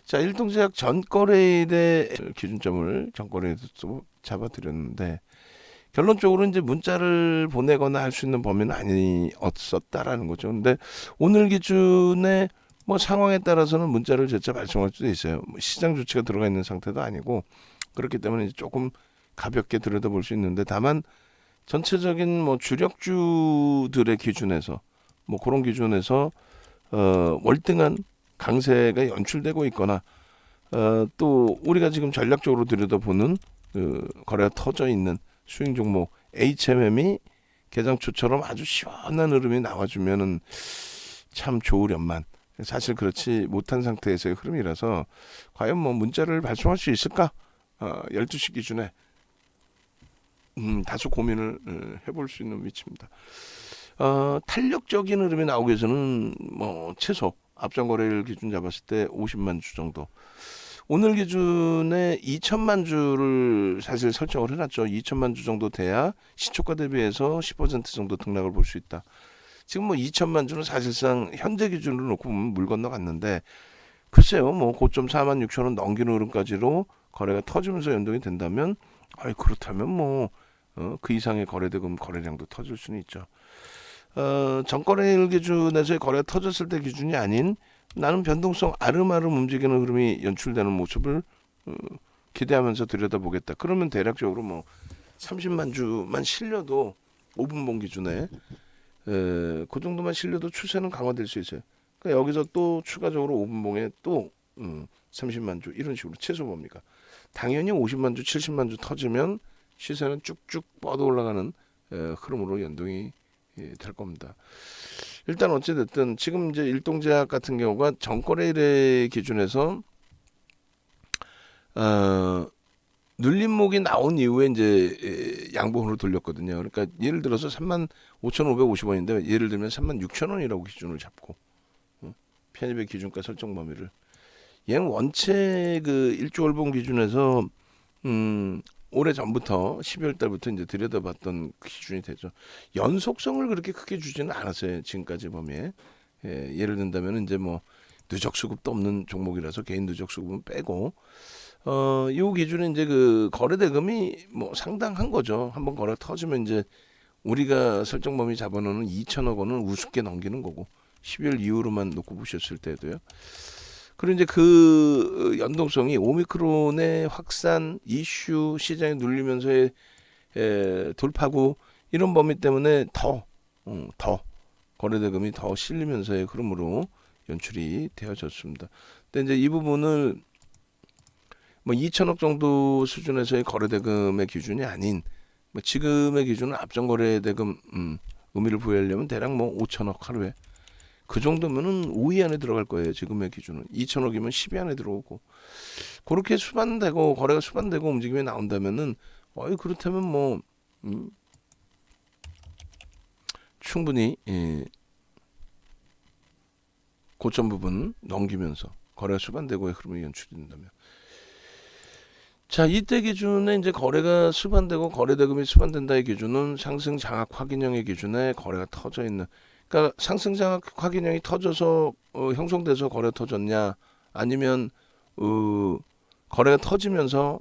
자, 일동제약 전거래일의 기준점을 전거래일에서 잡아드렸는데 결론적으로 이제 문자를 보내거나 할 수 있는 범위는 아니었었다라는 거죠. 근데 오늘 기준에 뭐 상황에 따라서는 문자를 재차 발송할 수도 있어요. 뭐 시장 조치가 들어가 있는 상태도 아니고 그렇기 때문에 이제 조금 가볍게 들여다볼 수 있는데 다만 전체적인 뭐 주력주들의 기준에서 뭐 그런 기준에서 월등한 강세가 연출되고 있거나 또 우리가 지금 전략적으로 들여다보는 그 거래가 터져 있는 수익 종목 HMM이 개장 초처럼 아주 시원한 흐름이 나와주면은 참 좋으련만 사실 그렇지 못한 상태에서의 흐름이라서 과연 뭐 문자를 발송할 수 있을까? 12시 기준에 다소 고민을 해볼 수 있는 위치입니다. 탄력적인 흐름이 나오기 위해서는 뭐 최소 앞전 거래일 기준 잡았을 때 50만 주 정도. 오늘 기준에 2천만 주를 사실 설정을 해놨죠. 2천만 주 정도 돼야 시초가 대비해서 10% 정도 등락을 볼 수 있다. 지금 뭐 2천만 주는 사실상 현재 기준으로 놓고 보면 물 건너갔는데 글쎄요, 뭐 고점 4만 6천 원 넘기는 흐름까지로 거래가 터지면서 연동이 된다면, 그렇다면 뭐 그 이상의 거래대금 거래량도 터질 수는 있죠. 전거래일 기준에서의 거래가 터졌을 때 기준이 아닌 나는 변동성 아름아름 움직이는 흐름이 연출되는 모습을 기대하면서 들여다보겠다. 그러면 대략적으로 뭐 30만 주만 실려도 5분봉 기준에 그 정도만 실려도 추세는 강화될 수 있어요. 그러니까 여기서 또 추가적으로 5분봉에 또 30만 주 이런 식으로 최소 봅니까? 당연히 50만 주, 70만 주 터지면 시세는 쭉쭉 뻗어 올라가는 흐름으로 연동이 될 겁니다. 일단 어찌됐든 지금 이제 일동제약 같은 경우가 전거래일의 기준에서 눌림목이 나온 이후에 이제 양봉으로 돌렸거든요. 그러니까 예를 들어서 35,550원인데 예를 들면 36,000원이라고 기준을 잡고 편입의 기준가 설정 범위를 얘는 원체 그 일조월봉 기준에서 오래 전부터 12월 달부터 이제 들여다봤던 기준이 되죠. 연속성을 그렇게 크게 주지는 않았어요. 지금까지 범위에. 예를 든다면 이제 뭐 누적 수급도 없는 종목이라서 개인 누적 수급은 빼고 요 기준은 이제 그 거래 대금이 뭐 상당한 거죠. 한번 거래 터지면 이제 우리가 설정 범위 잡아놓는 2천억 원은 우습게 넘기는 거고 12월 이후로만 놓고 보셨을 때도요. 그리고 이제 그 연동성이 오미크론의 확산 이슈 시장에 눌리면서의 돌파구 이런 범위 때문에 더 거래대금이 더 실리면서의 흐름으로 연출이 되어졌습니다. 근데 이제 이 부분을 뭐 2천억 정도 수준에서의 거래대금의 기준이 아닌 뭐 지금의 기준은 앞전 거래대금 의미를 부여하려면 대략 뭐 5천억 하루에 그 정도면은 5위 안에 들어갈 거예요. 지금의 기준은 2천억이면 10위 안에 들어오고 그렇게 수반되고 거래가 수반되고 움직임이 나온다면은 그렇다면 뭐 충분히 고점 부분 넘기면서 거래가 수반되고의 흐름이 연출이 된다면 자 이때 기준에 이제 거래가 수반되고 거래대금이 수반된다의 기준은 상승 장악 확인형의 기준에 거래가 터져 있는 그러니까 상승 장악 확인형이 터져서 형성돼서 거래 터졌냐 아니면 거래가 터지면서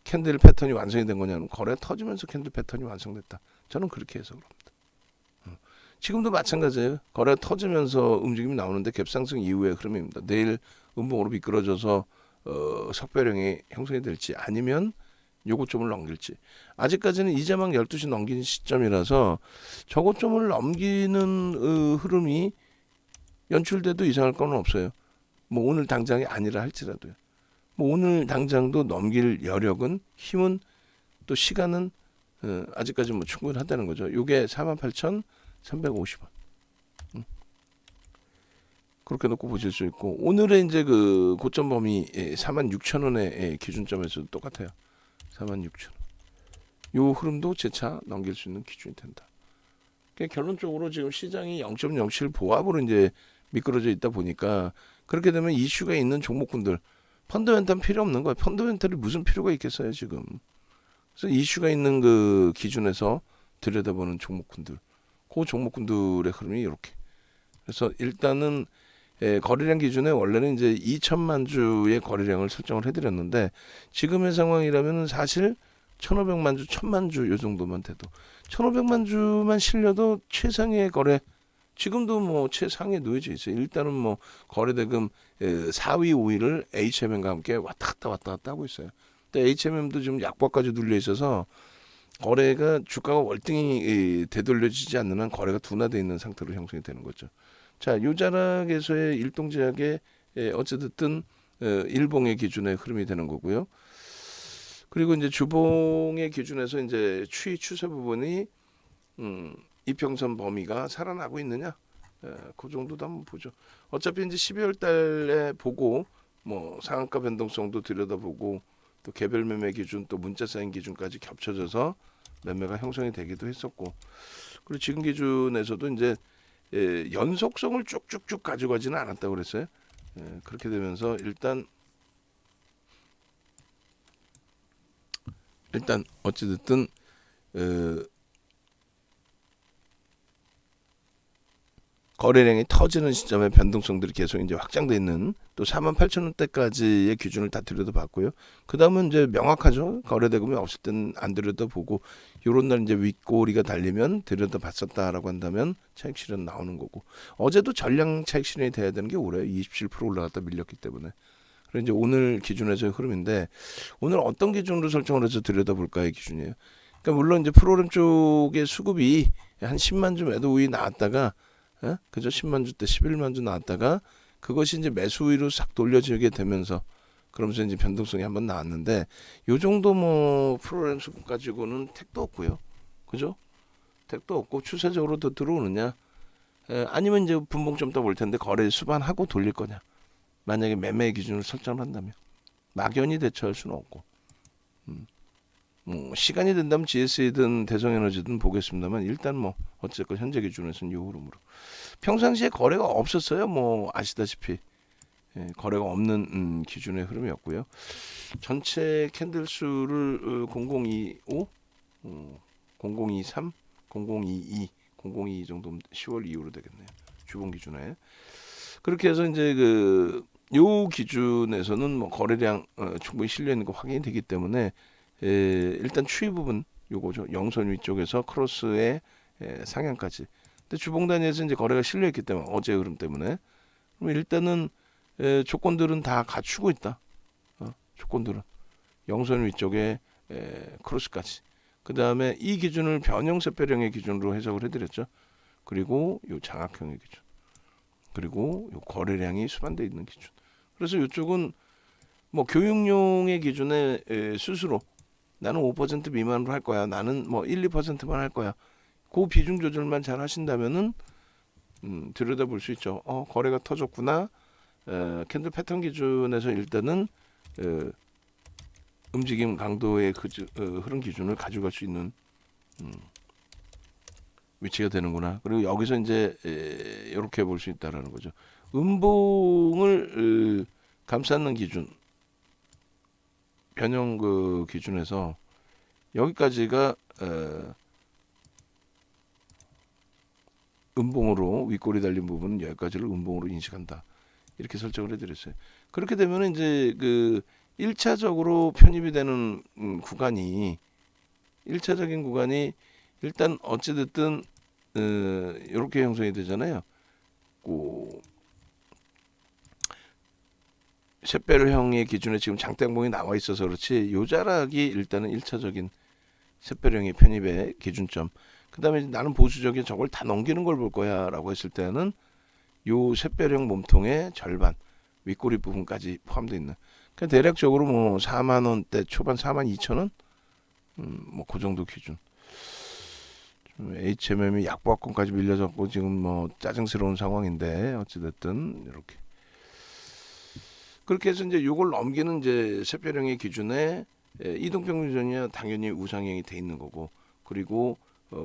캔들 패턴이 완성이 된 거냐는 거래가 터지면서 캔들 패턴이 완성됐다. 저는 그렇게 해석을 합니다. 지금도 마찬가지예요. 거래가 터지면서 움직임이 나오는데 갭상승 이후의 흐름입니다. 내일 음봉으로 미끄러져서 석배령이 형성이 될지 아니면 요고점을 넘길지 아직까지는 이제막 12시 넘긴 시점이라서 저고점을 넘기는 흐름이 연출돼도 이상할 건 없어요. 뭐 오늘 당장이 아니라 할지라도요. 뭐 오늘 당장도 넘길 여력은 힘은 또 시간은 아직까지 뭐 충분하다는 거죠. 요게 48,350원. 그렇게 놓고 보실 수 있고 오늘의 이제 그 고점 범위 46,000원의 기준점에서도 똑같아요. 46,000원. 요 흐름도 재차 넘길 수 있는 기준이 된다. 그러니까 결론적으로 지금 시장이 0.07 보합으로 이제 미끄러져 있다 보니까 그렇게 되면 이슈가 있는 종목군들 펀더멘탈 필요 없는 거예요. 펀더멘탈이 무슨 필요가 있겠어요 지금. 그래서 이슈가 있는 그 기준에서 들여다보는 종목군들 그 종목군들의 흐름이 이렇게 그래서 일단은 거래량 기준에 원래는 이제 2천만 주의 거래량을 설정을 해드렸는데 지금의 상황이라면 사실 1,500만 주, 1,000만 주 요 정도만 돼도 1,500만 주만 실려도 최상의 거래 지금도 뭐 최상위에 놓여져 있어요. 일단은 뭐 거래대금 4위, 5위를 HMM과 함께 왔다 갔다 하고 있어요. 근데 HMM도 지금 약보까지 눌려 있어서 거래가 주가가 월등히 되돌려지지 않는 한 거래가 둔화되어 있는 상태로 형성이 되는 거죠. 자, 요 자락에서의 일동제약의 어찌됐든 일봉의 기준의 흐름이 되는 거고요. 그리고 이제 주봉의 기준에서 이제 추세 부분이 이평선 범위가 살아나고 있느냐? 그 정도도 한번 보죠. 어차피 이제 12월 달에 보고 뭐 상한가 변동성도 들여다보고 또 개별 매매 기준 또 문자 사인 기준까지 겹쳐져서 매매가 형성이 되기도 했었고 그리고 지금 기준에서도 이제 연속성을 쭉쭉쭉 가져가지는 않았다고 그랬어요. 그렇게 되면서 일단 어찌됐든 거래량이 터지는 시점에 변동성들이 계속 이제 확장돼 있는 또 48,000원대까지의 기준을 다 들여다봤고요. 그 다음은 이제 명확하죠. 거래대금이 없을 때는 안 들여다보고 요런 날 이제 윗꼬리가 달리면 들여다봤었다라고 한다면 차익 실현 나오는 거고 어제도 전량 차익 실현이 돼야 되는 게 올해 27% 올라갔다 밀렸기 때문에 그리고 이제 오늘 기준에서의 흐름인데 오늘 어떤 기준으로 설정을 해서 들여다볼까의 기준이에요. 그러니까 물론 이제 프로그램 쪽의 수급이 한 10만 주 매도 우위 나왔다가 그죠? 10만 주 때 11만 주 나왔다가 그것이 이제 매수 위로 싹 돌려지게 되면서 그러면서 이제 변동성이 한번 나왔는데 요 정도 뭐 프로그램 수급 가지고는 택도 없고요. 그죠? 택도 없고 추세적으로 더 들어오느냐 아니면 이제 분봉 좀 더 볼 텐데 거래 수반하고 돌릴 거냐 만약에 매매 기준을 설정을 한다면 막연히 대처할 수는 없고 뭐 시간이 된다면 GS든 대성에너지든 보겠습니다만 일단 뭐 어쨌건 현재 기준에서는 이 흐름으로 평상시에 거래가 없었어요. 뭐 아시다시피 거래가 없는 기준의 흐름이었고요. 전체 캔들 수를 0025, 0023, 0022, 002 정도 10월 이후로 되겠네요. 주봉 기준에 그렇게 해서 이제 요 기준에서는 뭐 거래량 충분히 실려 있는 거 확인이 되기 때문에 일단 추이 부분 요거죠. 영선 위쪽에서 크로스의 상향까지. 근데 주봉 단위에서 이제 거래가 실려 있기 때문에 어제 흐름 때문에 그럼 일단은 조건들은 다 갖추고 있다. 조건들은 영선 위쪽에 크로스까지. 그 다음에 이 기준을 변형세배령의 기준으로 해석을 해드렸죠. 그리고 요 장악형의 기준. 그리고 요 거래량이 수반되어 있는 기준. 그래서 이쪽은 뭐 교육용의 기준에 스스로 나는 5% 미만으로 할 거야. 나는 뭐 1, 2%만 할 거야. 그 비중 조절만 잘 하신다면은 들여다볼 수 있죠. 거래가 터졌구나. 캔들 패턴 기준에서 일단은 움직임 강도의 흐름 기준을 가져갈 수 있는 위치가 되는구나. 그리고 여기서 이제 이렇게 볼 수 있다라는 거죠. 음봉을 감싸는 기준 변형 기준에서 여기까지가 음봉으로 윗골이 달린 부분은 여기까지를 음봉으로 인식한다. 이렇게 설정을 해드렸어요. 그렇게 되면 이제 1차적으로 편입이 되는 구간이 1차적인 구간이 일단 어찌됐든 이렇게 형성이 되잖아요. 샛별형의 기준에 지금 장대봉이 나와 있어서 그렇지 요 자락이 일단은 1차적인 샛별형의 편입의 기준점. 그 다음에 나는 보수적인 저걸 다 넘기는 걸 볼 거야 라고 했을 때는 요 샛별형 몸통의 절반 윗꼬리 부분까지 포함되어 있는 그러니까 대략적으로 뭐 4만원대 초반 42,000원 뭐 그 정도 기준. HMM이 약보합권까지 밀려졌고 지금 뭐 짜증스러운 상황인데 어찌됐든 이렇게 그렇게 해서 이제 요걸 넘기는 이제 샛별형의 기준에 이동평균선이 당연히 우상향이 돼 있는 거고 그리고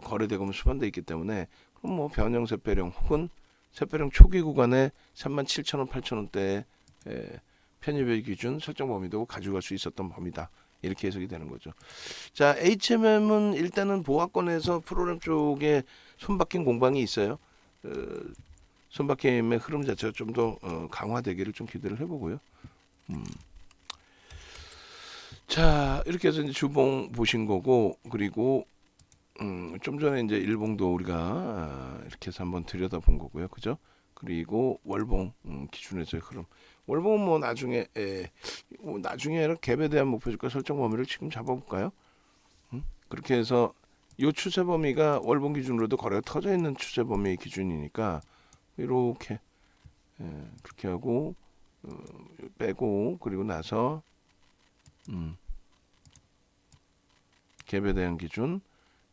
거래대금 수반돼 있기 때문에 그럼 뭐 변형 샛별형 혹은 샛별형 초기 구간에 37,000원, 8,000원대의 편입의 기준 설정 범위도 가져갈 수 있었던 범위다. 이렇게 해석이 되는 거죠. 자, HMM은 일단은 보합권에서 프로그램 쪽에 손바뀐 공방이 있어요. 손바뀜의 흐름 자체가 좀 더 강화되기를 좀 기대를 해보고요. 자, 이렇게 해서 이제 주봉 보신 거고, 그리고 좀 전에 이제 일봉도 우리가 이렇게 해서 한번 들여다본 거고요, 그죠? 그리고 월봉 기준에서의 흐름. 월봉은 뭐 나중에 나중에 갭에 대한 목표 주가 설정 범위를 지금 잡아볼까요? 그렇게 해서 이 추세 범위가 월봉 기준으로도 거래가 터져 있는 추세 범위 기준이니까 이렇게 그렇게 하고 빼고 그리고 나서 갭에 대한 기준,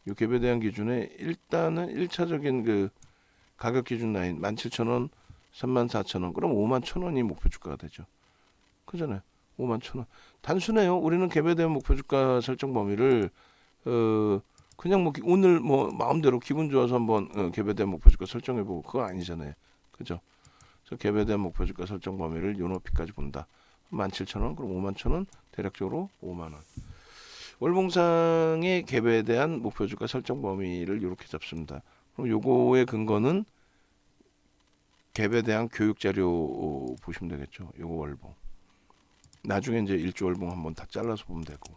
이 갭에 대한 기준에 일단은 1차적인 그 가격 기준 라인 17,000원, 34,000원, 그럼 51,000원이 목표 주가가 되죠. 그잖아요. 51,000원. 단순해요. 우리는 갭에 대한 목표 주가 설정 범위를 그냥 뭐 오늘 뭐 마음대로 기분 좋아서 한번 갭에 대한 목표 주가 설정해보고 그거 아니잖아요. 그죠? 그래서 갭에 대한 목표 주가 설정 범위를 요 높이까지 본다. 17,000원, 그럼 51,000원, 대략적으로 5만원. 월봉상의 갭에 대한 목표 주가 설정 범위를 이렇게 잡습니다. 그럼 요거의 근거는 갭에 대한 교육 자료 보시면 되겠죠. 요거 월봉. 나중에 이제 일주 월봉 한번 다 잘라서 보면 되고.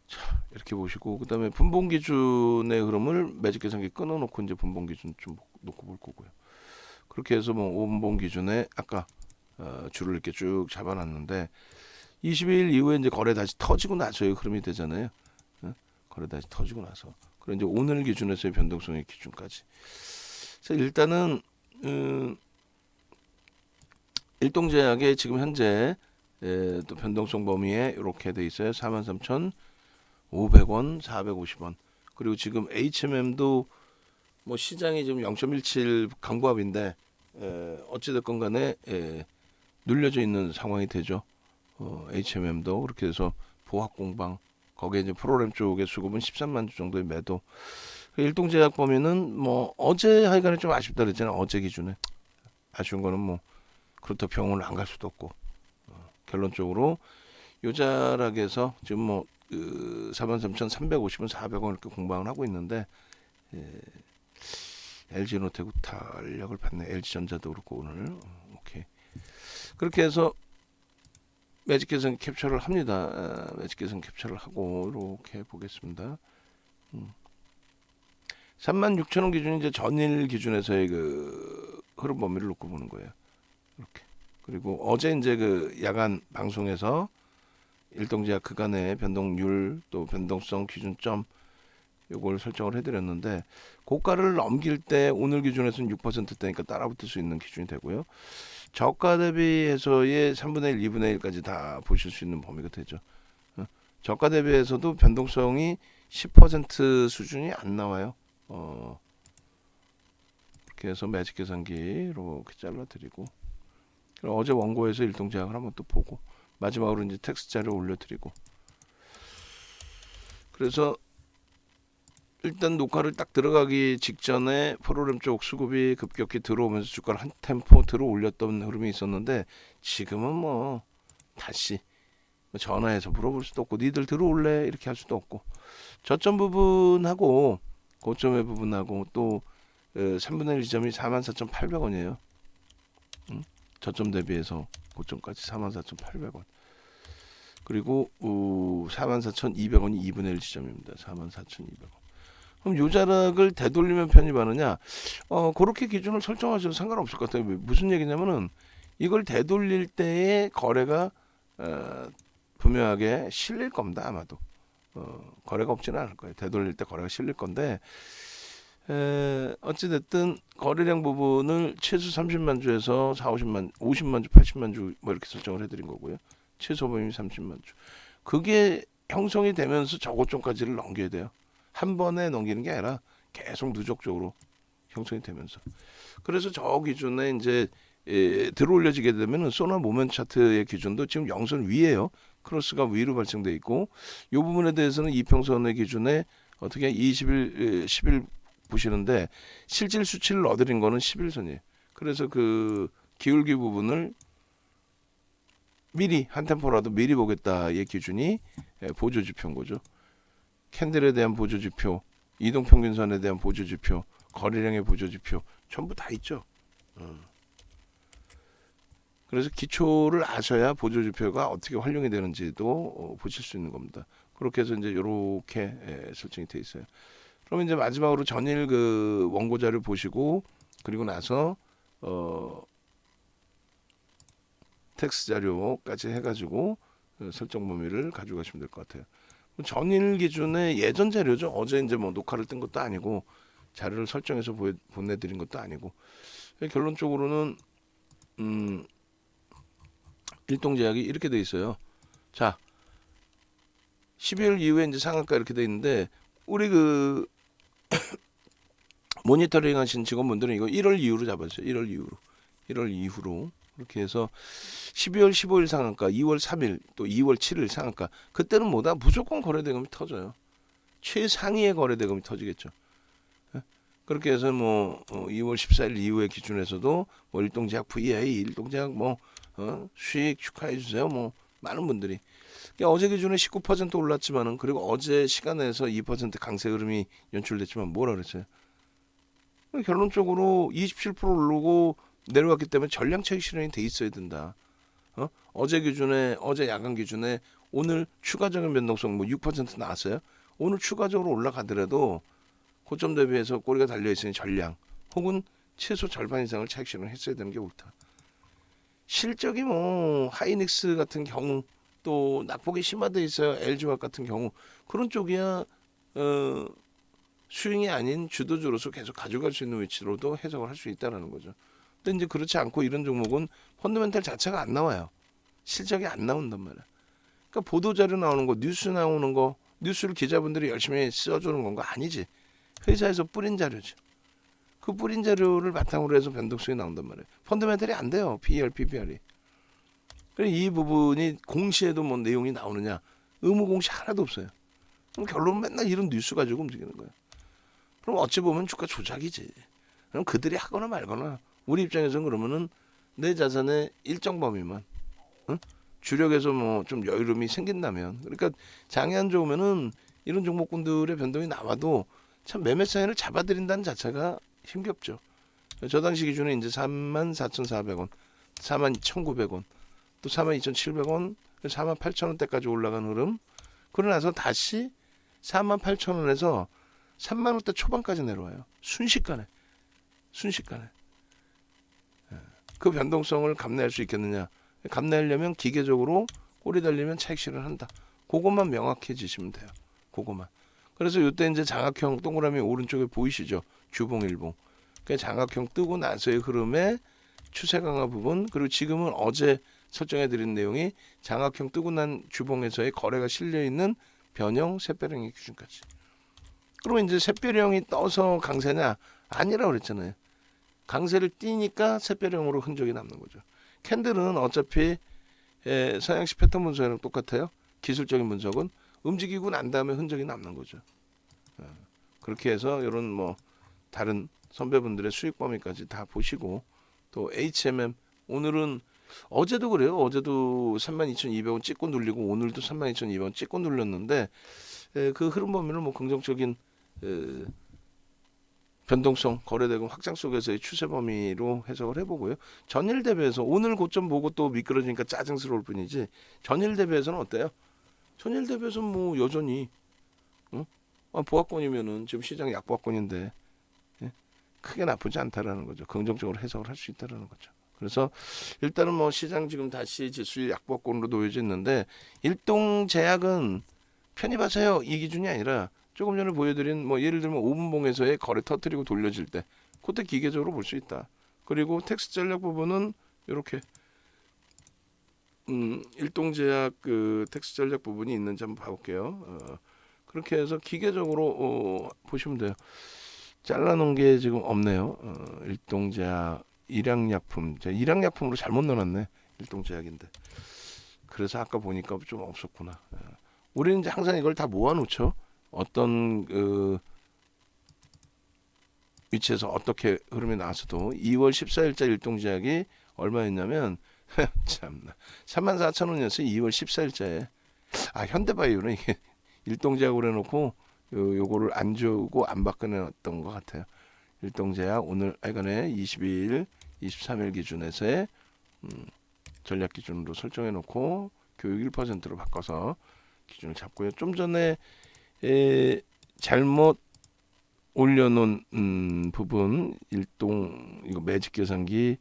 자, 이렇게 보시고 그다음에 분봉 기준의 흐름을 매직 계산기 끊어놓고 이제 분봉 기준 좀 놓고 볼 거고요. 그렇게 해서 뭐 5분봉 기준에 아까 줄을 이렇게 쭉 잡아놨는데 20일 이후에 이제 거래 다시 터지고 나서의 흐름이 되잖아요. 거래 다시 터지고 나서. 그리고 이제 오늘 기준에서의 변동성의 기준까지. 그래서 일단은 일동제약의 지금 현재 또 변동성 범위에 이렇게 돼 있어요. 43,500원, 450원. 그리고 지금 HMM도 뭐 시장이 지금 0.17 강보합인데 어찌됐건 간에 눌려져 있는 상황이 되죠. HMM도 그렇게 해서 보합공방 거기에 이제 프로그램 쪽의 수급은 13만 주 정도의 매도. 일동제약 범위는 뭐 어제 하여간에 좀 아쉽다 그랬잖아요. 어제 기준에 아쉬운 거는 뭐 그렇다고 병원을 안 갈 수도 없고 결론적으로 요 자락에서 지금 뭐 43,350원, 400원 이렇게 공방을 하고 있는데 LG노태국 탄력을 받네. LG전자도 그렇고 오늘 오케이. 그렇게 해서 매직 계산 캡처를 합니다. 매직 계산 캡처를 하고 이렇게 보겠습니다. 36,000원 기준이 이제 전일 기준에서의 그 흐름 범위를 놓고 보는 거예요. 이렇게. 그리고 어제 이제 그 야간 방송에서 일동제약 그간의 변동률 또 변동성 기준점 요걸 설정을 해드렸는데 고가를 넘길 때 오늘 기준에서는 6%대니까 따라붙을 수 있는 기준이 되고요. 저가 대비해서의 3분의 1, 2분의 1까지 다 보실 수 있는 범위가 되죠. 저가 대비해서도 변동성이 10% 수준이 안 나와요. 이렇게 해서 매직 계산기로 이렇게 잘라드리고 어제 원고에서 일동제약을 한번 또 보고 마지막으로 이제 텍스트 자료 올려드리고 그래서 일단 녹화를 딱 들어가기 직전에 프로그램 쪽 수급이 급격히 들어오면서 주가를 한 템포 들어 올렸던 흐름이 있었는데 지금은 뭐 다시 전화해서 물어볼 수도 없고 니들 들어올래 이렇게 할 수도 없고 저점 부분하고 고점의 부분하고 또 3분의 1 지점이 44,800원이에요. 저점 대비해서 고점까지 44,800원. 그리고 44,200원이 2분의 1 지점입니다. 44,200원. 그럼 요 자락을 되돌리면 편입하느냐? 그렇게 기준을 설정하셔도 상관없을 것 같아요. 무슨 얘기냐면은 이걸 되돌릴 때의 거래가 분명하게 실릴 겁니다. 아마도 거래가 없지는 않을 거예요. 되돌릴 때 거래가 실릴 건데 어찌됐든 거래량 부분을 최소 30만 주에서 50만 주, 80만 주 뭐 이렇게 설정을 해드린 거고요. 최소 범위 30만 주. 그게 형성이 되면서 저고점까지를 넘겨야 돼요. 한 번에 넘기는 게 아니라 계속 누적적으로 형성이 되면서. 그래서 저 기준에 이제 들어올려지게 되면은 소나 모멘트 차트의 기준도 지금 영선 위에요. 크로스가 위로 발생돼 있고 이 부분에 대해서는 이평선의 기준에 어떻게 20일, 10일 보시는데 실질 수치를 넣어드린 거는 11선이에요. 그래서 그 기울기 부분을 미리 한 템포라도 미리 보겠다의 기준이 보조지표인 거죠. 캔들에 대한 보조지표, 이동평균선에 대한 보조지표, 거래량의 보조지표 전부 다 있죠. 그래서 기초를 아셔야 보조지표가 어떻게 활용이 되는지도 보실 수 있는 겁니다. 그렇게 해서 이제 이렇게 설정이 돼 있어요. 그러면 이제 마지막으로 전일 그 원고 자료 보시고 그리고 나서 텍스트 자료까지 해가지고 설정 범위를 가져가시면 될 것 같아요. 전일 기준의 예전 자료죠. 어제 이제 뭐 녹화를 뜬 것도 아니고 자료를 설정해서 보내드린 것도 아니고 결론적으로는 일동제약이 이렇게 돼 있어요. 자, 12월 이후에 이제 상한가 이렇게 돼 있는데 우리 그 모니터링 하신 직원분들은 이거 1월 이후로 잡았어요. 1월 이후로 이렇게 해서 12월 15일 상한가, 2월 3일 또 2월 7일 상한가. 그때는 뭐다 무조건 거래대금이 터져요. 최상위의 거래대금이 터지겠죠. 그렇게 해서 뭐 2월 14일 이후에 기준에서도 뭐 일동제약 VA, 일동제약 뭐 수익 축하해 주세요. 뭐 많은 분들이 어제 기준에 19% 올랐지만은 그리고 어제 시간에서 2% 강세 흐름이 연출됐지만 뭐라 그랬어요? 결론적으로 27% 오르고 내려갔기 때문에 전량 차익 실현이 돼 있어야 된다. 어제 기준에 어제 야간 기준에 오늘 추가적인 변동성 뭐 6% 나왔어요. 오늘 추가적으로 올라가더라도 고점 대비해서 꼬리가 달려 있으니 전량 혹은 최소 절반 이상을 차익 실현을 했어야 되는 게 옳다. 실적이 뭐 하이닉스 같은 경우 또 낙폭이 심화돼 있어요. LG화학 같은 경우 그런 쪽이야 스윙이 아닌 주도주로서 계속 가져갈 수 있는 위치로도 해석을 할 수 있다는 거죠. 근데 이제 그렇지 않고 이런 종목은 펀더멘탈 자체가 안 나와요. 실적이 안 나온단 말이야. 그러니까 보도자료 나오는 거, 뉴스 나오는 거, 뉴스를 기자분들이 열심히 써주는 건가 아니지. 회사에서 뿌린 자료죠. 그 뿌린 자료를 바탕으로 해서 변동성이 나온단 말이에요. 펀더멘탈이 안 돼요. PER, PBR이. 그래서 이 부분이 공시에도 뭐 내용이 나오느냐. 의무 공시 하나도 없어요. 그럼 결론은 맨날 이런 뉴스 가지고 움직이는 거예요. 그럼 어찌 보면 주가 조작이지. 그럼 그들이 하거나 말거나 우리 입장에서는 그러면은 내 자산의 일정 범위만 주력에서 뭐 좀 여유로움이 생긴다면 그러니까 장이 안 좋으면은 이런 종목군들의 변동이 나와도 참 매매 사인을 잡아들인다는 자체가 힘겹죠. 저 당시 기준에 이제 34,400원, 41,900원, 또 42,700원, 48,000원대까지 올라간 흐름. 그러고 나서 다시 48,000원에서 3만원대 초반까지 내려와요. 순식간에. 그 변동성을 감내할 수 있겠느냐. 감내하려면 기계적으로 꼬리 달리면 차익 실현한다. 그것만 명확해지시면 돼요. 그것만. 그래서 이때 이제 장악형 동그라미 오른쪽에 보이시죠? 주봉 일봉. 그 장악형 뜨고 나서의 흐름의 추세 강화 부분 그리고 지금은 어제 설정해 드린 내용이 장악형 뜨고 난 주봉에서의 거래가 실려 있는 변형 샛별형의 기준까지. 그러면 이제 샛별형이 떠서 강세냐? 아니라고 그랬잖아요. 강세를 띄니까 샛별형으로 흔적이 남는 거죠. 캔들은 어차피 서양식 패턴 분석이랑 똑같아요. 기술적인 분석은 움직이고 난 다음에 흔적이 남는 거죠. 그렇게 해서 이런 뭐 다른 선배분들의 수익 범위까지 다 보시고 또 HMM 오늘은 어제도 그래요. 어제도 32,200원 찍고 눌리고 오늘도 32,200원 찍고 눌렸는데 그 흐름 범위를 뭐 긍정적인 변동성 거래대금 확장 속에서의 추세 범위로 해석을 해보고요. 전일 대비해서 오늘 고점 보고 또 미끄러지니까 짜증스러울 뿐이지 전일 대비해서는 어때요? 전일 대비해서는 뭐 여전히 보합권이면은 지금 시장 약보합권인데 크게 나쁘지 않다라는 거죠. 긍정적으로 해석을 할 수 있다라는 거죠. 그래서 일단은 뭐 시장 지금 다시 지수율 약보합권으로 놓여져 있는데 일동제약은 편히 봐서요. 이 기준이 아니라 조금 전에 보여드린 뭐 예를 들면 5분봉에서의 거래 터트리고 돌려질 때 그때 기계적으로 볼 수 있다. 그리고 텍스트 전략 부분은 이렇게 일동제약 그 텍스트 전략 부분이 있는지 한번 봐볼게요. 그렇게 해서 기계적으로 보시면 돼요. 잘라놓은 게 지금 없네요. 일동제약 일양약품, 제가 일양약품으로 잘못 넣어놨네. 일동제약인데. 그래서 아까 보니까 좀 없었구나. 우리는 이제 항상 이걸 다 모아놓죠. 어떤 그 위치에서 어떻게 흐름이 나왔어도 2월 14일자 일동제약이 얼마였냐면 참나 34,000원이었어요. 2월 14일자에 현대바이오는 이게 일동제약으로 해놓고 요거를 안 주고 안 바꿔냈던 것 같아요. 일동제약 오늘 하여간에 22일, 23일 기준에서의 전략 기준으로 설정해 놓고 교육 1%로 바꿔서 기준을 잡고요. 좀 전에 잘못 올려놓은 부분 일동 이거 매직 계산기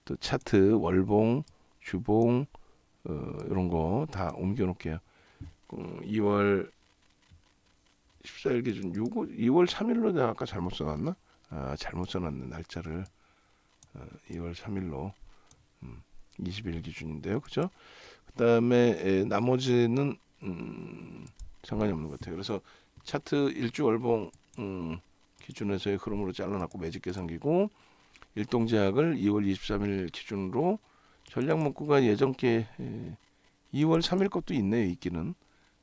또 차트 월봉 주봉 이런 거 다 옮겨 놓을게요. 2월 14일 기준 요거 2월 3일로 내가 아까 잘못 써놨나? 잘못 써놨네 날짜를 2월 3일로 20일 기준인데요, 그죠? 그다음에 나머지는 상관이 없는 것 같아요. 그래서 차트 일주 월봉 기준에서의 흐름으로 잘라놨고 매직 계산기고 일동제약을 2월 23일 기준으로 전략 문구가 예전께 2월 3일 것도 있네요, 있기는.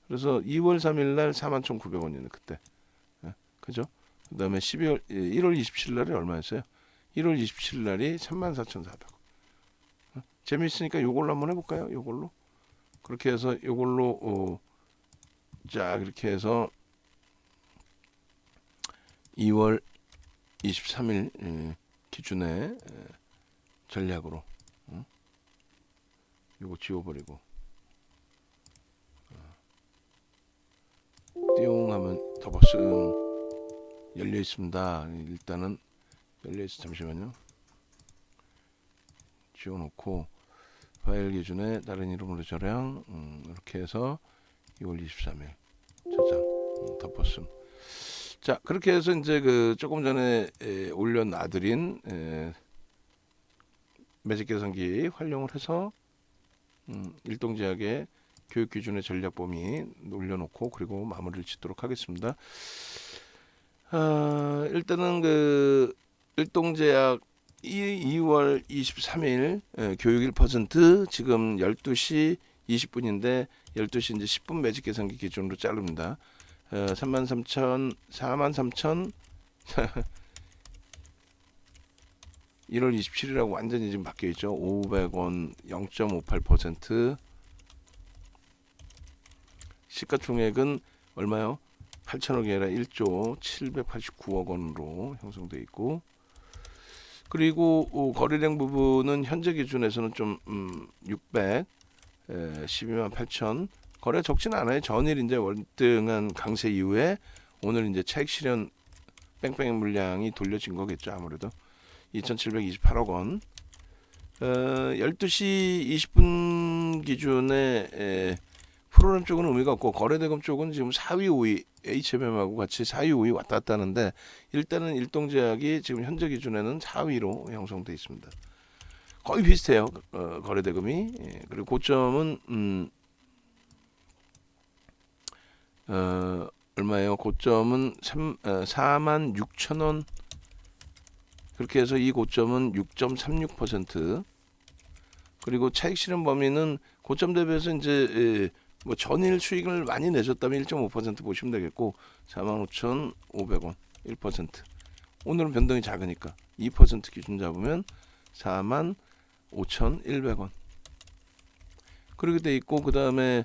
그래서 2월 3일 날 41,900원이네 그때. 그죠? 그다음에 1월 27일 날이 얼마였어요? 1월 27일 날이 34,400원. 재미있으니까 요걸로 한번 해볼까요? 요걸로. 그렇게 해서 요걸로 자 이렇게 해서 2월 23일 기준의 전략으로 요거 지워버리고 띠용 하면 더버슨 열려 있습니다. 일단은 열려 있어. 잠시만요. 지워놓고 파일 기준에 다른 이름으로 저장 이렇게 해서 2월 23일 저장 덮었음. 자 그렇게 해서 이제 그 조금 전에 올려놔드린 매직 계산기 활용을 해서 일동제약의 교육 기준의 전략 범위 올려놓고 그리고 마무리를 짓도록 하겠습니다. 일단은 그 일동제약 2월 23일 교육 1% 지금 12시 20분인데 12시 이제 10분 매직 계산기 기준으로 자릅니다. 33,000 43,000 1월 27일하고 완전히 지금 바뀌어 있죠. 500원 0.58% 시가총액은 얼마요? 8천억이 아니라 1조 789억 원으로 형성되어 있고 그리고 거래량 부분은 현재 기준에서는 좀 612만 8천 거래 적진 않아요. 전일 이제 월등한 강세 이후에 오늘 이제 차익 실현 뺑뺑 물량이 돌려진 거겠죠. 아무래도 2,728억 원 12시 20분 기준에 프로그램 쪽은 의미가 없고 거래대금 쪽은 지금 4위 5위 HMM하고 같이 4위 5위 왔다 갔다 하는데 일단은 일동제약이 지금 현재 기준에는 4위로 형성돼 있습니다. 거의 비슷해요. 거래대금이. 그리고 고점은 얼마예요? 고점은 46,000원. 그렇게 해서 이 고점은 6.36%. 그리고 차익 실현 범위는 고점 대비해서 이제 뭐 전일 수익을 많이 내셨다면 1.5% 보시면 되겠고 45,500원 1%. 오늘은 변동이 작으니까 2% 기준 잡으면 45,100원. 그렇게 돼 있고 그 다음에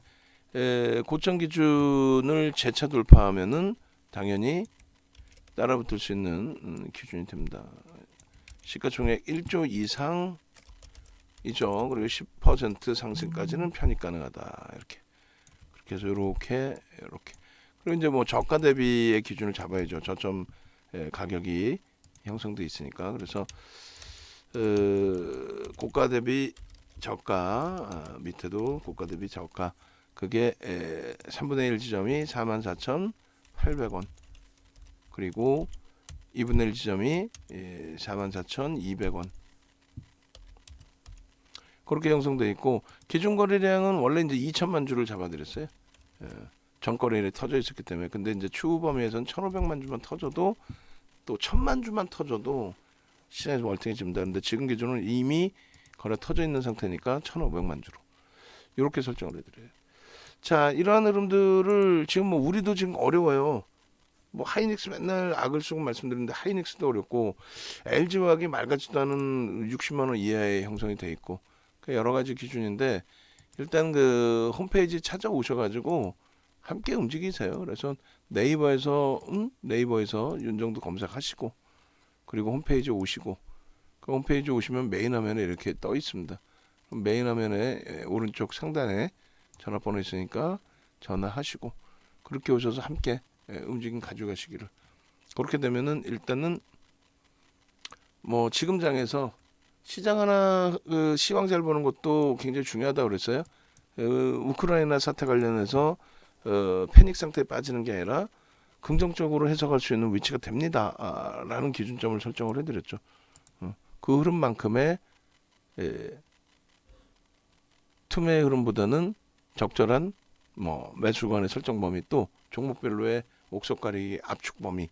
고점 기준을 재차 돌파하면은 당연히 따라붙을 수 있는 기준이 됩니다. 시가총액 1조 이상이죠. 그리고 10% 상승까지는 편입 가능하다. 이렇게 그렇게 해서 이렇게 그리고 이제 뭐 저가 대비의 기준을 잡아야죠. 저점 가격이 형성돼 있으니까 그래서 고가 대비 저가 밑에도 고가 대비 저가 그게 3분의 1 지점이 44,800원 그리고 2분의 1 지점이 44,200원 그렇게 형성되어 있고 기준 거래량은 원래 이제 2천만 주를 잡아드렸어요. 전거래일에 터져 있었기 때문에 근데 이제 추후 범위에서는 1,500만 주만 터져도 또 1,000만 주만 터져도 시장에서 월등해집니다. 근데 지금 기준은 이미 거래 터져 있는 상태니까 1,500만 주로 이렇게 설정을 해드려요. 자 이러한 흐름들을 지금 뭐 우리도 지금 어려워요. 뭐 하이닉스 맨날 악을 쓰고 말씀드리는데 하이닉스도 어렵고 LG화학이 말 같지도 않은 60만 원 이하의 형성이 돼 있고 여러 가지 기준인데 일단 그 홈페이지 찾아오셔가지고 함께 움직이세요. 그래서 네이버에서 윤정도 검색하시고 그리고 홈페이지 오시고 그 홈페이지 오시면 메인 화면에 이렇게 떠 있습니다. 메인 화면에 오른쪽 상단에 전화번호 있으니까 전화하시고 그렇게 오셔서 함께 움직임 가져가시기를. 그렇게 되면은 일단은 뭐 지금 장에서 시장 하나 시황 잘 보는 것도 굉장히 중요하다고 그랬어요. 우크라이나 사태 관련해서 패닉 상태에 빠지는 게 아니라 긍정적으로 해석할 수 있는 위치가 됩니다라는 기준점을 설정을 해드렸죠. 그 흐름만큼의 틈의 흐름보다는 적절한 뭐 매수관의 설정 범위 또 종목별로의 옥석 가리기 압축 범위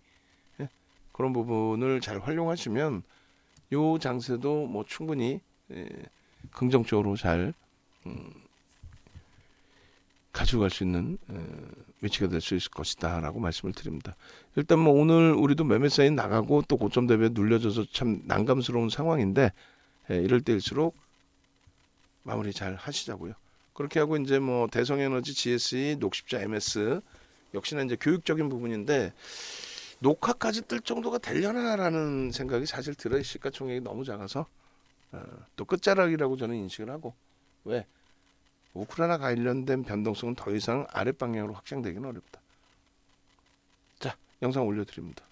그런 부분을 잘 활용하시면 요 장세도 뭐 충분히 긍정적으로 잘 가져갈 수 있는 위치가 될 수 있을 것이다 라고 말씀을 드립니다. 일단 뭐 오늘 우리도 매매 사인 나가고 또 고점 대비에 눌려져서 참 난감스러운 상황인데 이럴 때일수록 마무리 잘 하시자고요. 그렇게 하고 이제 뭐 대성에너지, GSE, 녹십자, MS 역시나 이제 교육적인 부분인데 녹화까지 뜰 정도가 되려나라는 생각이 사실 들어요. 시가총액이 너무 작아서 또 끝자락이라고 저는 인식을 하고 왜 우크라이나 관련된 변동성은 더 이상 아랫 방향으로 확장되기는 어렵다. 자, 영상 올려드립니다.